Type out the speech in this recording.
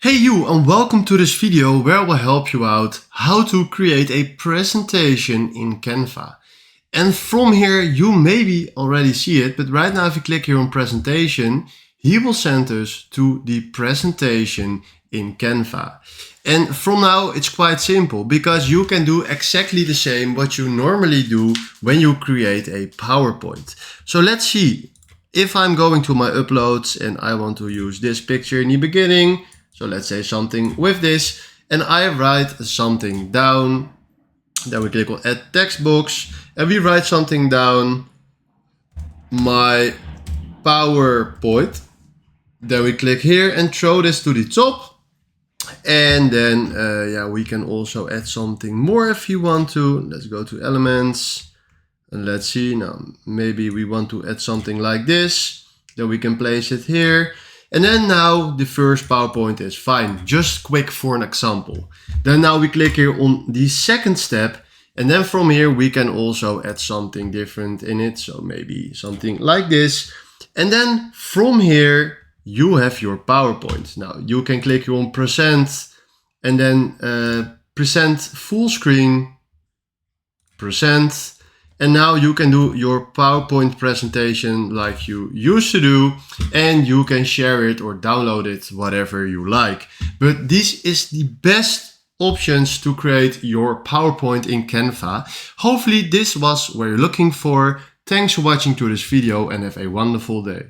Hey you, and welcome to this video where I will help you out how to create a presentation in Canva. And from here you maybe already see it, but right now if you click here on presentation, he will send us to the presentation in Canva. And from now it's quite simple because you can do exactly the same what you normally do when you create a PowerPoint. So let's see, if I'm going to my uploads and I want to use this picture in the beginning, so let's say something with this, and I write something down. Then we click on add text box and we write something down, my PowerPoint. Then we click here and throw this to the top. And then we can also add something more if you want to. Let's go to elements and let's see. Now maybe we want to add something like this. Then we can place it here. And then now the first PowerPoint is fine, just quick for an example. Then now we click here on the second step, and then from here we can also add something different in it. So maybe something like this. And then from here you have your PowerPoint. Now you can click here on present and then present full screen, present. And now you can do your PowerPoint presentation like you used to do, and you can share it or download it, whatever you like. But this is the best options to create your PowerPoint in Canva. Hopefully this was what you're looking for. Thanks for watching to this video and have a wonderful day.